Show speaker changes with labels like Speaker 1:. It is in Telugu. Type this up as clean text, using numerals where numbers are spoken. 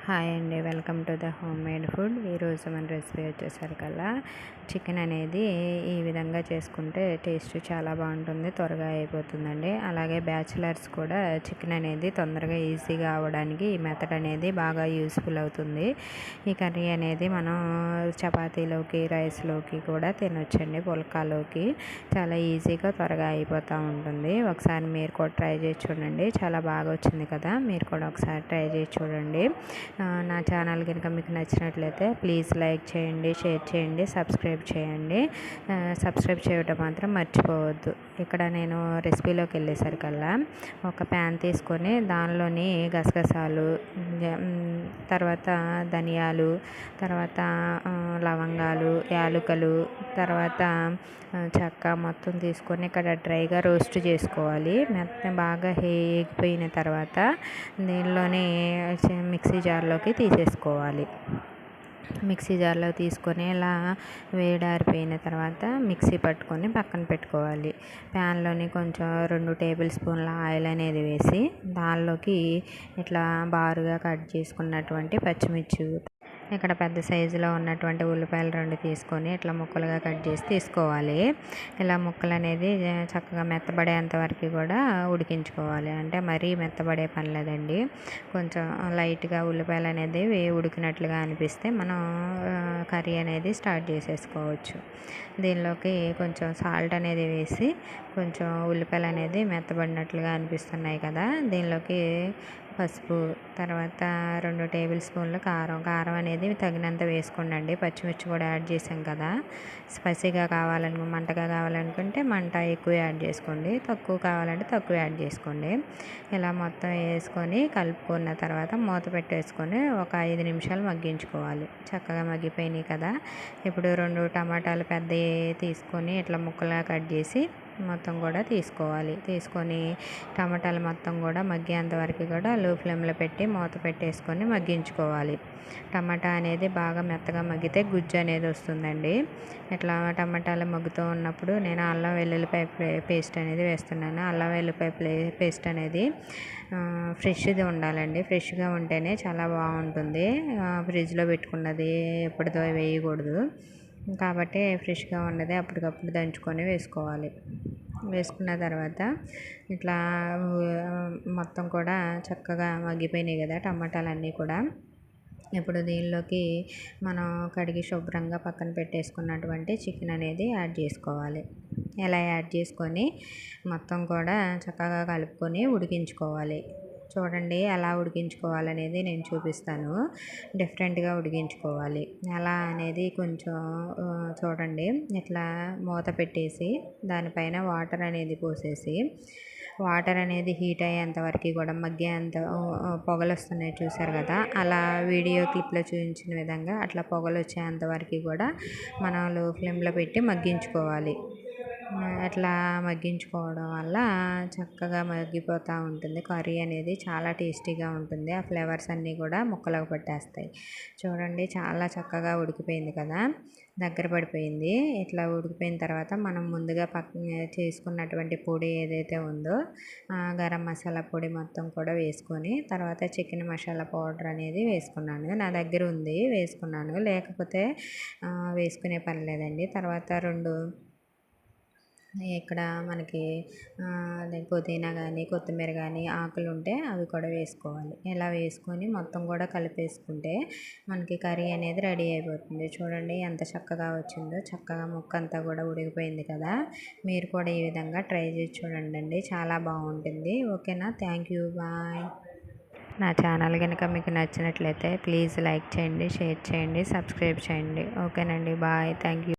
Speaker 1: హాయ్ అండి, welcome to the home made food. ఈరోజు మన రెసిపీ వచ్చేసరికల్లా చికెన్ అనేది ఈ విధంగా చేసుకుంటే టేస్ట్ చాలా బాగుంటుంది, త్వరగా అయిపోతుందండి. అలాగే బ్యాచిలర్స్ కూడా చికెన్ అనేది తొందరగా ఈజీగా అవ్వడానికి ఈ మెథడ్ అనేది బాగా యూస్ఫుల్ అవుతుంది. ఈ కర్రీ అనేది మనం చపాతీలోకి, రైస్లోకి కూడా తినొచ్చండి, పుల్కాలోకి. చాలా ఈజీగా త్వరగా అయిపోతూ ఉంటుంది. ఒకసారి మీరు కూడా ట్రై చేసి చూడండి, చాలా బాగా వచ్చింది కదా. మీరు కూడా ఒకసారి ట్రై చేసి చూడండి. నా ఛానల్ కనుక మీకు నచ్చినట్లయితే ప్లీజ్ లైక్ చేయండి, షేర్ చేయండి, సబ్స్క్రైబ్ చేయండి. సబ్స్క్రైబ్ చేయడం మాత్రం మర్చిపోవద్దు. ఇక్కడ నేను రెసిపీలోకి వెళ్ళేసరికల్లా ఒక ప్యాన్ తీసుకొని దానిలోని గసగసాలు, తర్వాత ధనియాలు, తర్వాత లవంగాలు, యాలకులు, తర్వాత చెక్క మొత్తం తీసుకొని ఇక్కడ డ్రైగా రోస్ట్ చేసుకోవాలి. మొత్తం బాగా వేగిపోయిన తర్వాత దీనిలోని మిక్సీ జార్లోకి తీసేసుకోవాలి. మిక్సీ జార్లో తీసుకొని ఇలా వేడారిపోయిన తర్వాత మిక్సీ పట్టుకొని పక్కన పెట్టుకోవాలి. ప్యాన్లోని కొంచెం 2 టేబుల్ స్పూన్ల ఆయిల్ అనేది వేసి దానిలోకి ఇట్లా బారుగా కట్ చేసుకున్నటువంటి పచ్చిమిర్చి, ఇక్కడ పెద్ద సైజులో ఉన్నటువంటి ఉల్లిపాయలు 2 తీసుకొని ఇట్లా ముక్కలుగా కట్ చేసి తీసుకోవాలి. ఇలా ముక్కలు అనేది చక్కగా మెత్తబడేంత వరకు కూడా ఉడికించుకోవాలి. అంటే మరీ మెత్తబడే పని లేదండి, కొంచెం లైట్గా ఉల్లిపాయలు అనేది ఉడికినట్లుగా అనిపిస్తే మనం కర్రీ అనేది స్టార్ట్ చేసేసుకోవచ్చు. దీనిలోకి కొంచెం సాల్ట్ అనేది వేసి, కొంచెం ఉల్లిపాయలు అనేది మెత్తబడినట్లుగా అనిపిస్తున్నాయి కదా, దీనిలోకి పసుపు, తర్వాత 2 టేబుల్ స్పూన్లు కారం అనేది తగినంత వేసుకోండి. పచ్చిమిర్చి కూడా యాడ్ చేసాం కదా, స్పైసీగా మంటగా కావాలనుకుంటే మంట ఎక్కువ యాడ్ చేసుకోండి, తక్కువ కావాలంటే తక్కువ యాడ్ చేసుకోండి. ఇలా మొత్తం వేసుకొని కలుపుకున్న తర్వాత మూత పెట్టేసుకొని ఒక 5 నిమిషాలు మగ్గించుకోవాలి. చక్కగా మగ్గిపోయినాయి కదా. ఇప్పుడు 2 టమాటాలు పెద్దవి తీసుకొని ఇట్లా ముక్కలుగా కట్ చేసి మొత్తం కూడా తీసుకోవాలి. తీసుకొని టమాటాలు మొత్తం కూడా మగ్గేంత వరకు కూడా లో ఫ్లేమ్లో పెట్టి మూత పెట్టేసుకొని మగ్గించుకోవాలి. టమాటా అనేది బాగా మెత్తగా మగ్గితే గుజ్జు అనేది వస్తుందండి. ఇట్లా టమాటాలు మగ్గుతూ ఉన్నప్పుడు నేను అల్లం వెల్లుల్లిపాయ పేస్ట్ అనేది వేస్తున్నాను. అల్లం వెల్లుల్లిపాయ పేస్ట్ అనేది ఫ్రెష్ది ఉండాలండి, ఫ్రెష్గా ఉంటేనే చాలా బాగుంటుంది. ఫ్రిడ్జ్లో పెట్టుకున్నది ఎప్పటిదో వేయకూడదు కాబట్టి ఫ్రెష్గా ఉన్నది అప్పటికప్పుడు దంచుకొని వేసుకోవాలి. వేసుకున్న తర్వాత ఇట్లా మొత్తం కూడా చక్కగా మగ్గిపోయినాయి కదా టమాటాలన్నీ కూడా. ఇప్పుడు దీనిలోకి మనం కడిగి శుభ్రంగా పక్కన పెట్టేసుకున్నటువంటి చికెన్ అనేది యాడ్ చేసుకోవాలి. ఇలా యాడ్ చేసుకొని మొత్తం కూడా చక్కగా కలుపుకొని ఉడికించుకోవాలి. చూడండి ఎలా ఉడికించుకోవాలనేది నేను చూపిస్తాను. డిఫరెంట్గా ఉడికించుకోవాలి. ఎలా అనేది కొంచెం చూడండి. ఇట్లా మూత పెట్టేసి దానిపైన వాటర్ అనేది పోసేసి, వాటర్ అనేది హీట్ అయ్యేంత వరకు కూడా మగ్గేంత పొగలు వస్తున్నాయి చూసారు కదా, అలా వీడియో క్లిప్లో చూపించిన విధంగా అట్లా పొగలు వచ్చేంత వరకు కూడా మనం లో ఫ్లేమ్లో పెట్టి మగ్గించుకోవాలి. అట్లా మగ్గించుకోవడం వల్ల చక్కగా మగ్గిపోతూ ఉంటుంది. కర్రీ అనేది చాలా టేస్టీగా ఉంటుంది. ఆ ఫ్లేవర్స్ అన్నీ కూడా ముక్కలకు పట్టేస్తాయి. చూడండి చాలా చక్కగా ఉడికిపోయింది కదా, దగ్గర పడిపోయింది. ఇట్లా ఉడికిపోయిన తర్వాత మనం ముందుగా పక్కన చేసుకున్నటువంటి పొడి ఏదైతే ఉందో గరం మసాలా పొడి మొత్తం కూడా వేసుకొని, తర్వాత చికెన్ మసాలా పౌడర్ అనేది వేసుకున్నాను. నా దగ్గర ఉంది వేసుకున్నాను, లేకపోతే వేసుకునే పని లేదండి. తర్వాత 2 ఇక్కడ మనకి అదే పుదీనా కానీ, కొత్తిమీర కానీ ఆకులు ఉంటే అవి కూడా వేసుకోవాలి. ఇలా వేసుకొని మొత్తం కూడా కలిపేసుకుంటే మనకి కర్రీ అనేది రెడీ అయిపోతుంది. చూడండి ఎంత చక్కగా వచ్చిందో, చక్కగా ముక్క అంతా కూడా ఉడికిపోయింది కదా. మీరు కూడా ఈ విధంగా ట్రై చేసి చూడండి, చాలా బాగుంటుంది. ఓకేనా, థ్యాంక్ యూ, బాయ్. నా ఛానల్ కనుక మీకు నచ్చినట్లయితే ప్లీజ్ లైక్ చేయండి, షేర్ చేయండి, సబ్స్క్రైబ్ చేయండి. ఓకేనండి, బాయ్, థ్యాంక్ యూ.